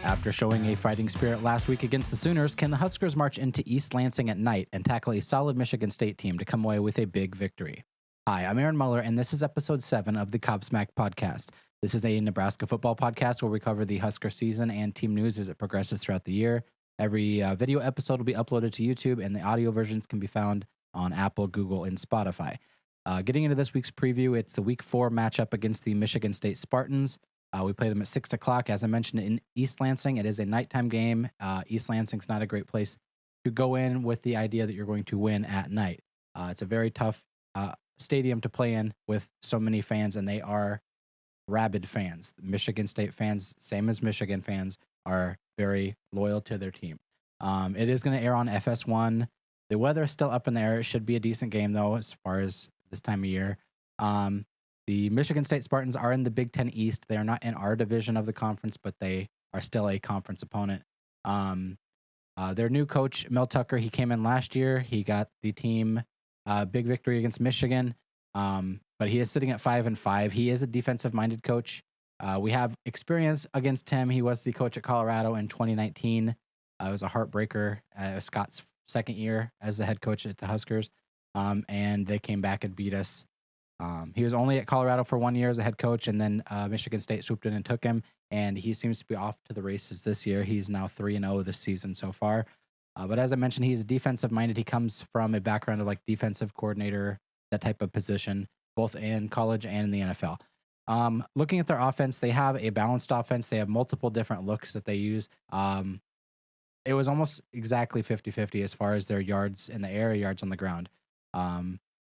After showing a fighting spirit last week against the Sooners, can the Huskers march into East Lansing at night and tackle a solid Michigan State team to come away with a big victory? Hi, I'm Aaron Muller, and this is episode 7 of the Cobsmacked Podcast. This is a Nebraska Football podcast where we cover the Husker season and team news as it progresses throughout the year. Every video episode will be uploaded to YouTube, and the audio versions can be found on Apple, Google, and Spotify. Getting into this week's preview, it's the Week 4 matchup against the Michigan State Spartans. We play them at 6 o'clock. As I mentioned, in East Lansing, it is a nighttime game. East Lansing's not a great place to go in with the idea that you're going to win at night. It's a very tough stadium to play in with so many fans, and they are rabid fans. Michigan State fans, same as Michigan fans, are very loyal to their team. It is going to air on FS1. The weather is still up in the air. It should be a decent game, though, as far as this time of year. The Michigan State Spartans are in the Big Ten East. They are not in our division of the conference, but they are still a conference opponent. Their new coach, Mel Tucker, he came in last year. He got the team big victory against Michigan, but he is sitting at 5-5. He is a defensive-minded coach. We have experience against him. He was the coach at Colorado in 2019. It was a heartbreaker. It was Scott's second year as the head coach at the Huskers, and they came back and beat us. He was only at Colorado for 1 year as a head coach, and then Michigan State swooped in and took him, and he seems to be off to the races this year. He's now 3-0 this season so far. But as I mentioned, he's defensive-minded. He comes from a background of like defensive coordinator, that type of position, both in college and in the NFL. Looking at their offense, they have a balanced offense. They have multiple different looks that they use. It was almost exactly 50-50 as far as their yards in the air, yards on the ground.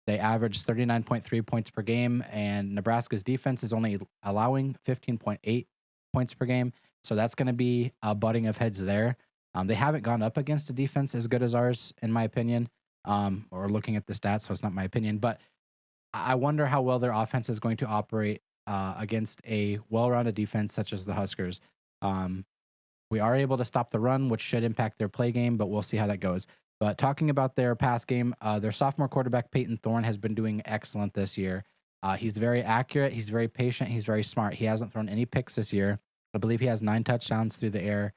They averaged 39.3 points per game, and Nebraska's defense is only allowing 15.8 points per game. So that's going to be a butting of heads there. They haven't gone up against a defense as good as ours, in my opinion, or looking at the stats, so it's not my opinion. But I wonder how well their offense is going to operate against a well-rounded defense such as the Huskers. We are able to stop the run, which should impact their play game, but we'll see how that goes. But talking about their pass game, their sophomore quarterback, Peyton Thorne, has been doing excellent this year. He's very accurate. He's very patient. He's very smart. He hasn't thrown any picks this year. I believe he has 9 touchdowns through the air.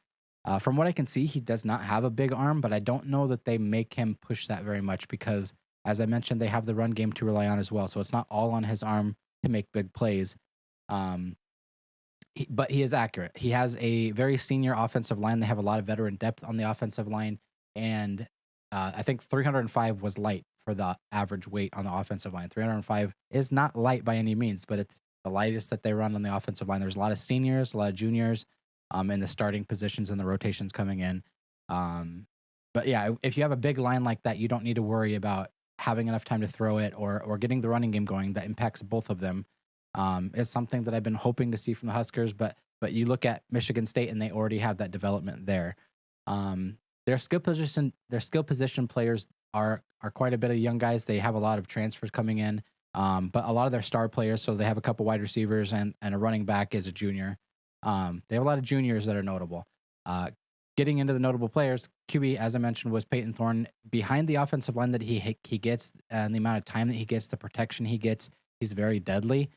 From what I can see, he does not have a big arm, but I don't know that they make him push that very much because, as I mentioned, they have the run game to rely on as well. So it's not all on his arm to make big plays. But he is accurate. He has a very senior offensive line. They have a lot of veteran depth on the offensive line, and I think 305 was light for the average weight on the offensive line. 305 is not light by any means, but it's the lightest that they run on the offensive line. There's a lot of seniors, a lot of juniors in the starting positions and the rotations coming in. But yeah, if you have a big line like that, you don't need to worry about having enough time to throw it or getting the running game going. That impacts both of them. It's something that I've been hoping to see from the Huskers, but you look at Michigan State and they already have that development there. Their skill position players are quite a bit of young guys. They have a lot of transfers coming in, but a lot of their star players. So they have a couple wide receivers and a running back is a junior. They have a lot of juniors that are notable. Getting into the notable players, QB, as I mentioned, was Peyton Thorne. Behind the offensive line that he gets and the amount of time that he gets, the protection he gets, he's very deadly.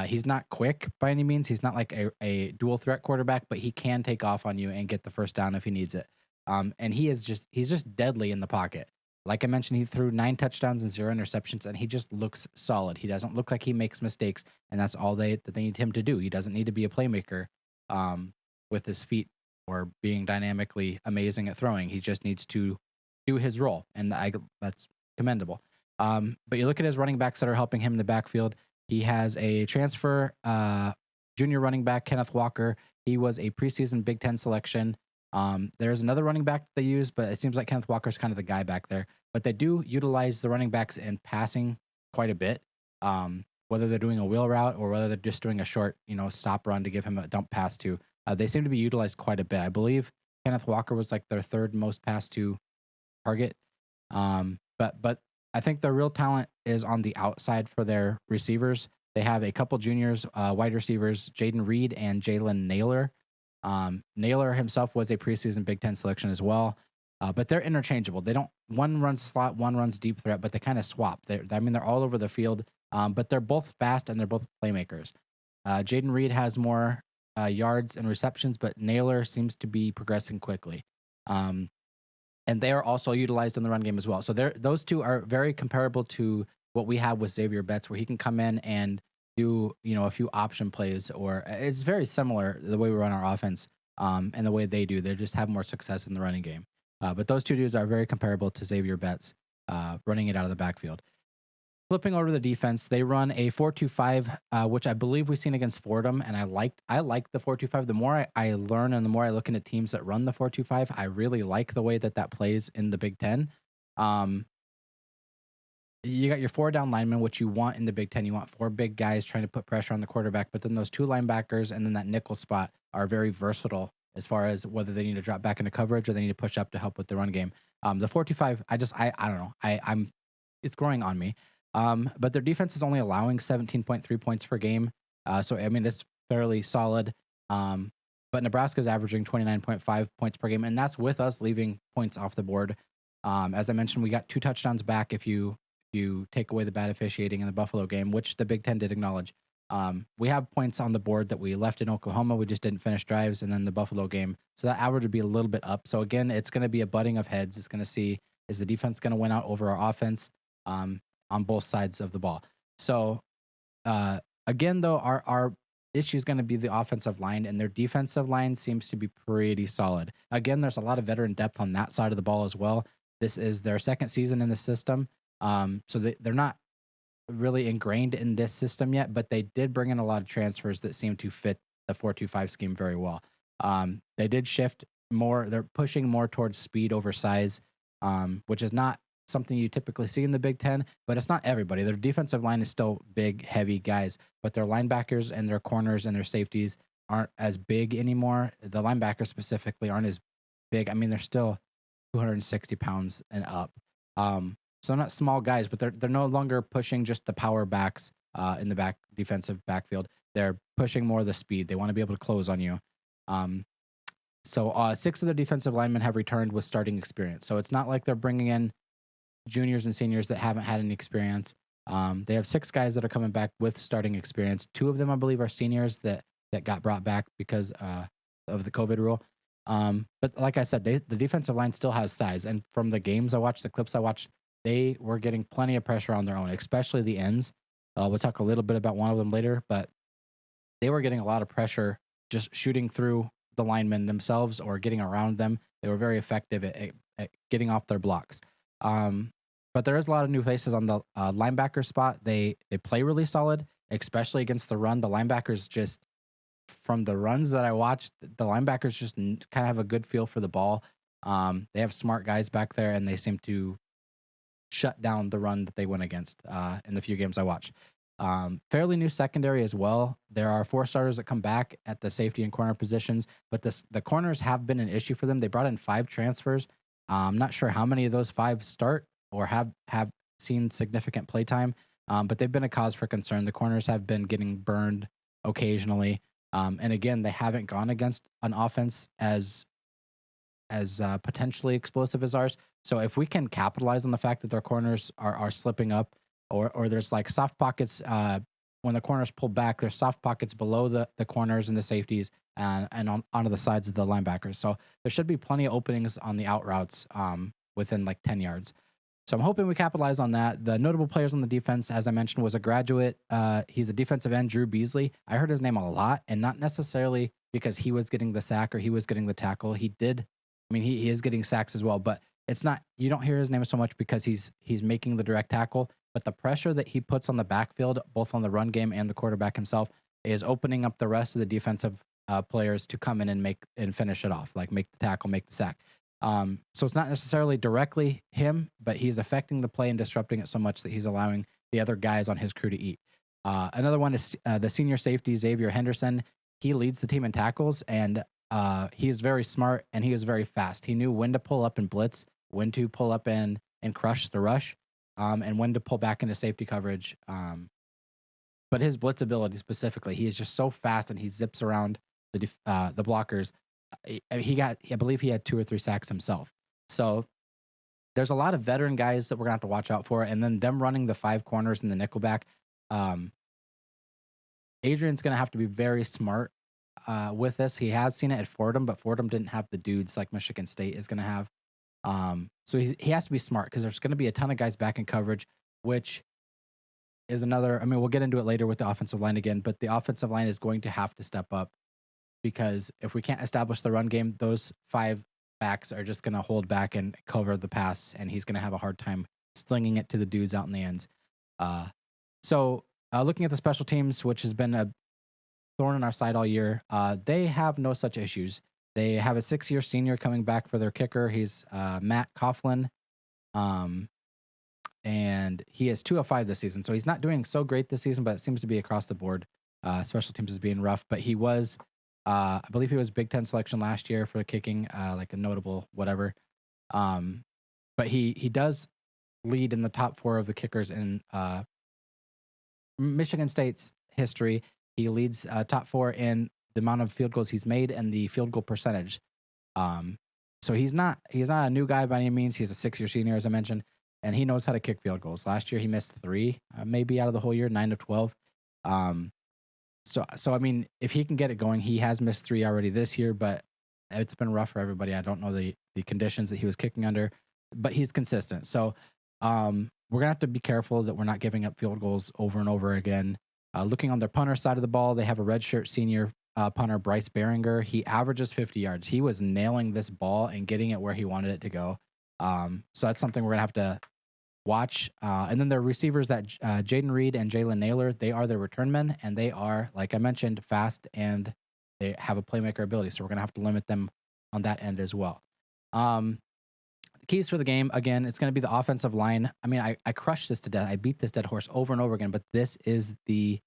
He's not quick by any means. He's not like a dual threat quarterback, but he can take off on you and get the first down if he needs it. And he's just deadly in the pocket. Like I mentioned, he threw 9 touchdowns and 0 interceptions, and he just looks solid. He doesn't look like he makes mistakes, and that's all that they need him to do. He doesn't need to be a playmaker with his feet or being dynamically amazing at throwing. He just needs to do his role, and that's commendable. But you look at his running backs that are helping him in the backfield. He has a transfer junior running back, Kenneth Walker. He was a preseason Big Ten selection. There's another running back that they use, but it seems like Kenneth Walker's kind of the guy back there. But they do utilize the running backs in passing quite a bit, whether they're doing a wheel route or whether they're just doing a short, stop run to give him a dump pass to. They seem to be utilized quite a bit. I believe Kenneth Walker was like their 3rd most pass to target. But I think their real talent is on the outside for their receivers. They have a couple juniors, wide receivers, Jaden Reed and Jalen Naylor. Naylor himself was a preseason Big Ten selection as well. But they're interchangeable. They don't, one runs slot, one runs deep threat, but they kind of swap. They're all over the field, but they're both fast and they're both playmakers. Jaden Reed has more yards and receptions, but Naylor seems to be progressing quickly. And they are also utilized in the run game as well. So those two are very comparable to what we have with Xavier Betts, where he can come in and do, a few option plays, or it's very similar the way we run our offense and the way they do. They just have more success in the running game. But those two dudes are very comparable to Xavier Betts running it out of the backfield. Flipping over to the defense, they run a 4-2-5, which I believe we've seen against Fordham, and I like the 4-2-5. The more I learn and the more I look into teams that run the 4-2-5, I really like the way that plays in the Big Ten. You got your 4 down linemen, which you want in the Big Ten. You want 4 big guys trying to put pressure on the quarterback, but then those 2 linebackers and then that nickel spot are very versatile as far as whether they need to drop back into coverage or they need to push up to help with the run game. The 4-2-5, I don't know. It's growing on me. But their defense is only allowing 17.3 points per game. So, it's fairly solid. But Nebraska is averaging 29.5 points per game, and that's with us leaving points off the board. As I mentioned, we got 2 touchdowns back if you take away the bad officiating in the Buffalo game, which the Big Ten did acknowledge. We have points on the board that we left in Oklahoma. We just didn't finish drives, and then the Buffalo game. So that average would be a little bit up. So again, it's going to be a butting of heads. It's going to see, is the defense going to win out over our offense on both sides of the ball? So again, though, our issue is going to be the offensive line, and their defensive line seems to be pretty solid. Again, there's a lot of veteran depth on that side of the ball as well. This is their second season in the system. So they're not really ingrained in this system yet, but they did bring in a lot of transfers that seem to fit the 4-2-5 scheme very well. They did shift more. They're pushing more towards speed over size, which is not something you typically see in the Big Ten, but it's not everybody. Their defensive line is still big, heavy guys, but their linebackers and their corners and their safeties aren't as big anymore. The linebackers specifically aren't as big. They're still 260 pounds and up. So not small guys, but they're no longer pushing just the power backs in the defensive backfield. They're pushing more of the speed. They want to be able to close on you. So 6 of the defensive linemen have returned with starting experience. So it's not like they're bringing in juniors and seniors that haven't had any experience. They have 6 guys that are coming back with starting experience. 2 of them, I believe, are seniors that got brought back because of the COVID rule. But like I said, the defensive line still has size. And from the games I watched, the clips I watched, they were getting plenty of pressure on their own, especially the ends. We'll talk a little bit about one of them later, but they were getting a lot of pressure just shooting through the linemen themselves or getting around them. They were very effective at getting off their blocks. But there is a lot of new faces on the linebacker spot. They play really solid, especially against the run. The linebackers just, from the runs that I watched, the linebackers just kind of have a good feel for the ball. They have smart guys back there, and they seem to shut down the run that they went against in the few games I watched. Fairly new secondary as well. There are 4 starters that come back at the safety and corner positions, but the corners have been an issue for them. They brought in 5 transfers. I'm not sure how many of those 5 start or have seen significant play time, but they've been a cause for concern. The corners have been getting burned occasionally. And again, they haven't gone against an offense as potentially explosive as ours. So if we can capitalize on the fact that their corners are slipping up, or there's like soft pockets when the corners pull back, there's soft pockets below the corners and the safeties and onto the sides of the linebackers. So there should be plenty of openings on the out routes within like 10 yards. So I'm hoping we capitalize on that. The notable players on the defense, as I mentioned, was a graduate. He's a defensive end, Drew Beasley. I heard his name a lot, and not necessarily because he was getting the sack or he was getting the tackle. He is getting sacks as well, but it's not, you don't hear his name so much because he's making the direct tackle, but the pressure that he puts on the backfield, both on the run game and the quarterback himself, is opening up the rest of the defensive players to come in and finish it off, like make the tackle, make the sack. So it's not necessarily directly him, but he's affecting the play and disrupting it so much that he's allowing the other guys on his crew to eat. Another one is the senior safety, Xavier Henderson. He leads the team in tackles, and he is very smart and he is very fast. He knew when to pull up and blitz, when to pull up and crush the rush, and when to pull back into safety coverage. But his blitz ability specifically, he is just so fast and he zips around the blockers. I believe he had 2 or 3 sacks himself. So there's a lot of veteran guys that we're going to have to watch out for. And then them running the 5 corners and the nickelback. Adrian's going to have to be very smart with this. He has seen it at Fordham, but Fordham didn't have the dudes like Michigan State is going to have. So he has to be smart because there's going to be a ton of guys back in coverage, which is another. I mean, we'll get into it later with the offensive line again, but the offensive line is going to have to step up because if we can't establish the run game, those 5 backs are just going to hold back and cover the pass, and he's going to have a hard time slinging it to the dudes out in the ends. So looking at the special teams, which has been a thorn in our side all year, they have no such issues. They have a 6-year senior coming back for their kicker. He's Matt Coughlin, and he is 2 of 5 this season. So he's not doing so great this season, but it seems to be across the board. Special teams is being rough, but he was, I believe he was Big Ten selection last year for kicking, like a notable whatever. But he does lead in the top 4 of the kickers in Michigan State's history. He leads top 4 in the amount of field goals he's made and the field goal percentage. So he's not a new guy by any means. He's a 6-year senior, as I mentioned, and he knows how to kick field goals. Last year he missed 3, maybe out of the whole year, 9 of 12. So I mean, if he can get it going, he has missed 3 already this year, but it's been rough for everybody. I don't know the conditions that he was kicking under, but he's consistent. So we're gonna have to be careful that we're not giving up field goals over and over again. Looking on their punter side of the ball, they have a redshirt senior punter, Bryce Behringer. He averages 50 yards. He was nailing this ball and getting it where he wanted it to go. So that's something we're gonna have to watch. And then their receivers, that Jaden Reed and Jalen Naylor, they are their return men, and they are, like I mentioned, fast and they have a playmaker ability. So we're gonna have to limit them on that end as well. The keys for the game, again, it's going to be the offensive line. I mean, I crushed this to death. I beat this dead horse over and over again, but this is the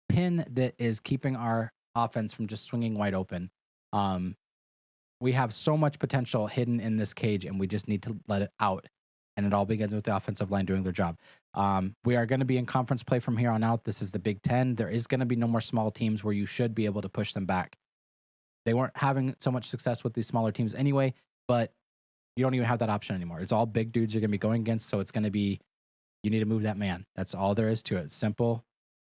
pin that is keeping our offense from just swinging wide open. We have so much potential hidden in this cage, and we just need to let it out. And it all begins with the offensive line doing their job. We are going to be in conference play from here on out. This is the Big Ten. There is going to be no more small teams where you should be able to push them back. They weren't having so much success with these smaller teams anyway, but you don't even have that option anymore. It's all big dudes you're going to be going against, so it's going to be, you need to move that man. That's all there is to it. It's simple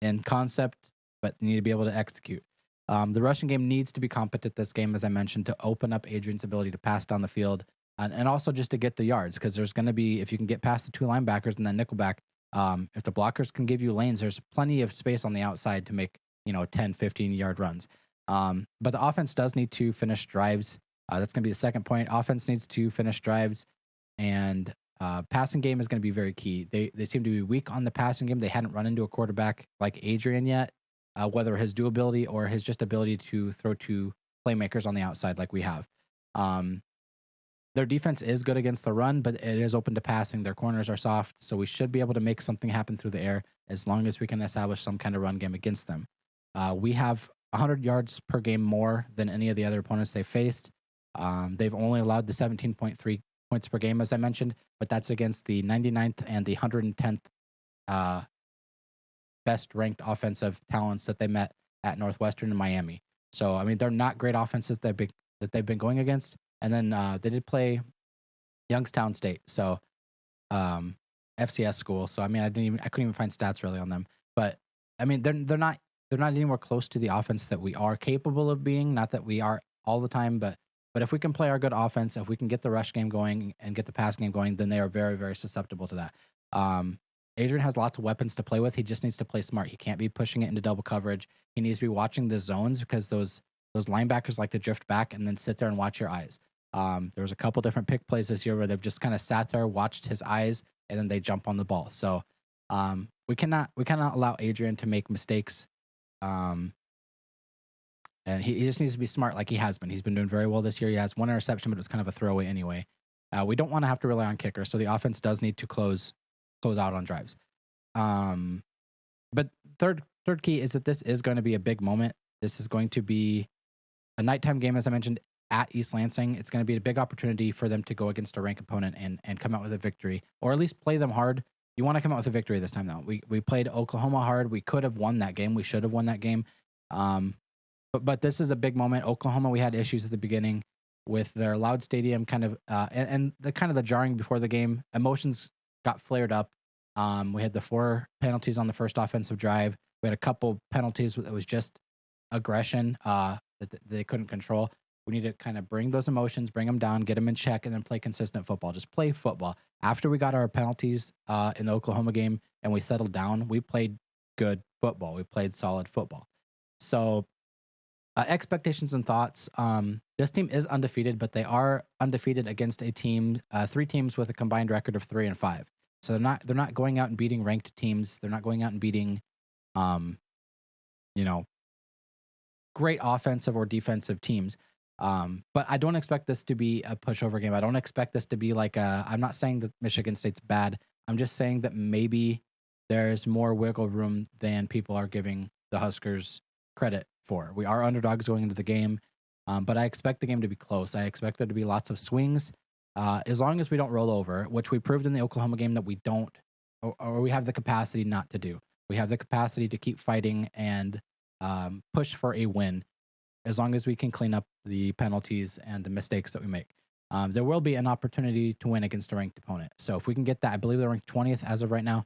in concept, but you need to be able to execute. The rushing game needs to be competent this game, as I mentioned, to open up Adrian's ability to pass down the field and also just to get the yards, because there's going to be, if you can get past the 2 linebackers and then nickelback, if the blockers can give you lanes, there's plenty of space on the outside to make 10, 15-yard runs. But the offense does need to finish drives. That's going to be the second point. Offense needs to finish drives, and passing game is going to be very key. They seem to be weak on the passing game. They hadn't run into a quarterback like Adrian yet, whether his durability or his just ability to throw to playmakers on the outside like we have. Their defense is good against the run, but it is open to passing. Their corners are soft, so we should be able to make something happen through the air as long as we can establish some kind of run game against them. We have 100 yards per game more than any of the other opponents they faced. They've only allowed the 17.3 points per game, as I mentioned, but that's against the 99th and the 110th best ranked offensive talents that they met at Northwestern and Miami. So, I mean, they're not great offenses that they've been going against. And then they did play Youngstown State, so FCS school. So, I mean, I couldn't even find stats really on them. But I mean, they're not anywhere close to the offense that we are capable of being. Not that we are all the time, but if we can play our good offense, if we can get the rush game going and get the pass game going, then they are very, very susceptible to that. Adrian has lots of weapons to play with. He just needs to play smart. He can't be pushing it into double coverage. He needs to be watching the zones, because those linebackers like to drift back and then sit there and watch your eyes. There was a couple different pick plays this year where they've just kind of sat there, watched his eyes, and then they jump on the ball. So we cannot allow Adrian to make mistakes. And he just needs to be smart like he has been. He's been doing very well this year. He has 1 interception, but it was kind of a throwaway anyway. We don't want to have to rely on kicker, so the offense does need to close out on drives. But third key is that this is going to be a big moment. This is going to be a nighttime game, as I mentioned, at East Lansing. It's going to be a big opportunity for them to go against a ranked opponent and come out with a victory, or at least play them hard. You want to come out with a victory this time, though. We played Oklahoma hard. We could have won that game. We should have won that game. But this is a big moment. Oklahoma, we had issues at the beginning. with their loud stadium kind of and the kind of the jarring before the game. Emotions got flared up. We had the 4 penalties on the first offensive drive. We had a couple penalties that was just aggression that they couldn't control. We need to kind of bring those emotions, bring them down, get them in check, and then play consistent football. Just play football. After we got our penalties in the Oklahoma game and we settled down, we played good football. We played solid football. So expectations and thoughts. This team is undefeated, but they are undefeated against a team, 3 teams with a combined record of 3-5. So they're not going out and beating ranked teams. They're not going out and beating, great offensive or defensive teams. But I don't expect this to be a pushover game. I don't expect this to be like I'm not saying that Michigan State's bad. I'm just saying that maybe there's more wiggle room than people are giving the Huskers credit for. We are underdogs going into the game, but I expect the game to be close. I expect there to be lots of swings. As long as we don't roll over, which we proved in the Oklahoma game that we don't, or we have the capacity not to do. We have the capacity to keep fighting and push for a win, as long as we can clean up the penalties and the mistakes that we make. There will be an opportunity to win against a ranked opponent. So if we can get that, I believe they're ranked 20th as of right now.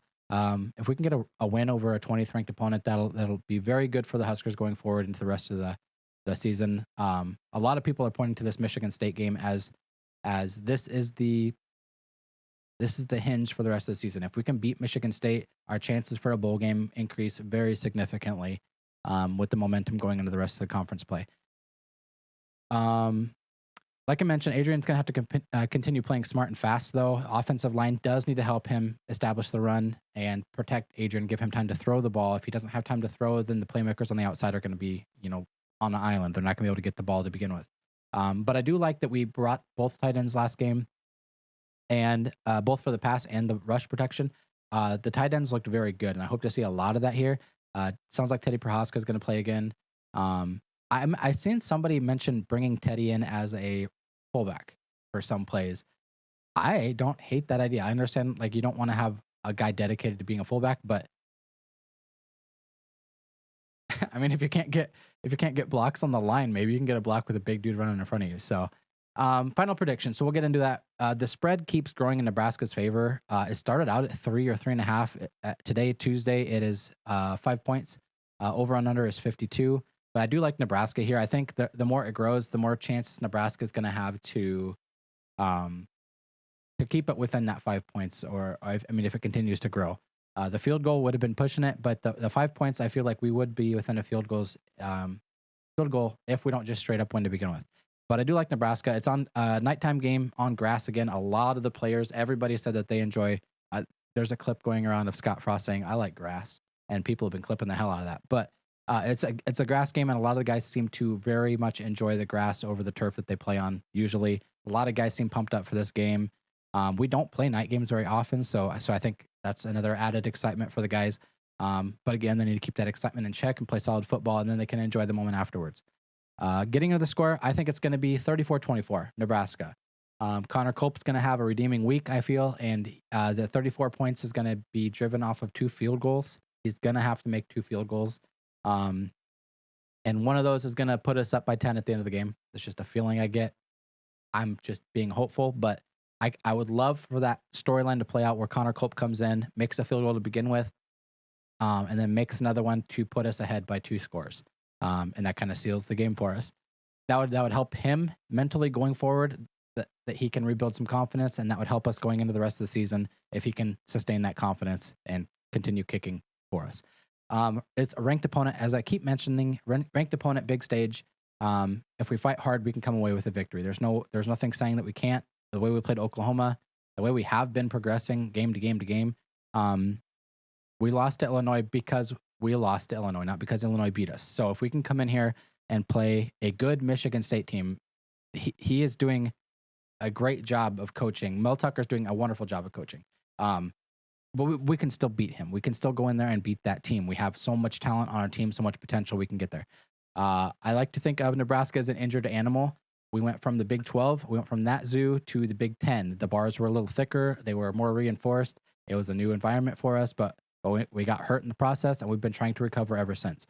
If we can get a win over a 20th ranked opponent, that'll be very good for the Huskers going forward into the rest of the season. A lot of people are pointing to this Michigan State game as this is the hinge for the rest of the season. If we can beat Michigan State, our chances for a bowl game increase very significantly with the momentum going into the rest of the conference play. Like I mentioned, Adrian's going to have to continue playing smart and fast, though. Offensive line does need to help him establish the run and protect Adrian, give him time to throw the ball. If he doesn't have time to throw, then the playmakers on the outside are going to be, on the island. They're not going to be able to get the ball to begin with. But I do like that we brought both tight ends last game, and both for the pass and the rush protection. The tight ends looked very good, and I hope to see a lot of that here. Sounds like Teddy Prohaska is going to play again. I seen somebody mention bringing Teddy in as a fullback for some plays. I don't hate that idea. I understand you don't want to have a guy dedicated to being a fullback, but I mean, if you can't get blocks on the line, maybe you can get a block with a big dude running in front of you. So, final prediction. So we'll get into that. The spread keeps growing in Nebraska's favor. It started out at 3 or 3.5. Today, Tuesday, it is 5 points. Over and under is 52. But I do like Nebraska here. I think the more it grows, the more chances Nebraska is going to have to keep it within that 5 points. If it continues to grow, the field goal would have been pushing it, but the 5 points, I feel like we would be within a field goal if we don't just straight up win to begin with. But I do like Nebraska. It's on a nighttime game on grass again. A lot of the players, everybody said that they enjoy. There's a clip going around of Scott Frost saying, "I like grass," and people have been clipping the hell out of that. But it's a grass game, and a lot of the guys seem to very much enjoy the grass over the turf that they play on. Usually, a lot of guys seem pumped up for this game. We don't play night games very often, so I think that's another added excitement for the guys. But again, they need to keep that excitement in check and play solid football, and then they can enjoy the moment afterwards. Getting into the score, I think it's going to be 34-24, Nebraska. Connor Culp's going to have a redeeming week, I feel, and the 34 points is going to be driven off of 2 field goals. He's going to have to make 2 field goals. And one of those is going to put us up by 10 at the end of the game. It's just a feeling I get. I'm just being hopeful, but I would love for that storyline to play out where Connor Culp comes in, makes a field goal to begin with, and then makes another one to put us ahead by 2 scores. And that kind of seals the game for us. That would help him mentally going forward, that he can rebuild some confidence, and that would help us going into the rest of the season if he can sustain that confidence and continue kicking for us. It's a ranked opponent, as I keep mentioning, ranked opponent, big stage. If we fight hard, we can come away with a victory. There's nothing saying that we can't. The way we played Oklahoma, the way we have been progressing game to game to game. We lost to Illinois because we lost to Illinois, not because Illinois beat us. So if we can come in here and play a good Michigan State team, he is doing a great job of coaching. Mel Tucker is doing a wonderful job of coaching. But we can still beat him. We can still go in there and beat that team. We have so much talent on our team, so much potential. We can get there. I like to think of Nebraska as an injured animal. We went from the Big 12, we went from that zoo to the Big 10. The bars were a little thicker. They were more reinforced. It was a new environment for us, but we got hurt in the process, and we've been trying to recover ever since.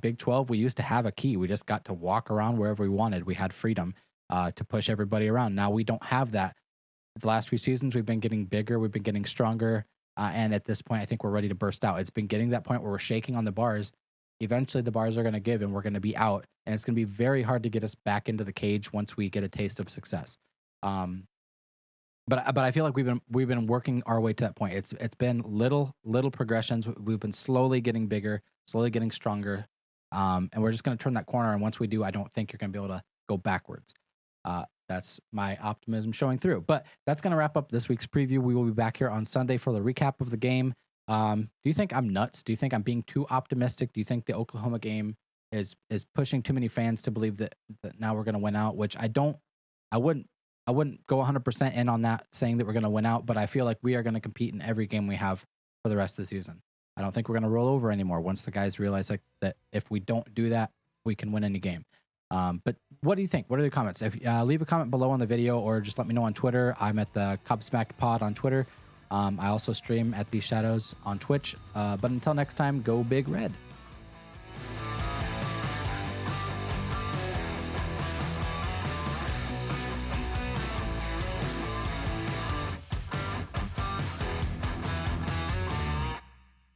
Big 12, we used to have a key. We just got to walk around wherever we wanted. We had freedom. to push everybody around. Now we don't have that. The last few seasons, we've been getting bigger, we've been getting stronger, and at this point, I think we're ready to burst out. It's been getting to that point where we're shaking on the bars. Eventually, the bars are going to give, and we're going to be out, and it's going to be very hard to get us back into the cage once we get a taste of success. But I feel like we've been working our way to that point. It's been little progressions. We've been slowly getting bigger, slowly getting stronger, and we're just going to turn that corner. And once we do, I don't think you're going to be able to go backwards. That's my optimism showing through. But that's going to wrap up this week's preview. We will be back here on Sunday for the recap of the game. Do you think I'm nuts? Do you think I'm being too optimistic? Do you think the Oklahoma game is pushing too many fans to believe that now we're going to win out? Which I wouldn't go 100% in on that, saying that we're going to win out, but I feel like we are going to compete in every game we have for the rest of the season. I don't think we're going to roll over anymore once the guys realize that if we don't do that, we can win any game. But what do you think? What are the comments? If leave a comment below on the video, or just let me know on Twitter. I'm at the Cobsmacked Pod on Twitter. I also stream at These Shadows on Twitch. But until next time, go Big Red.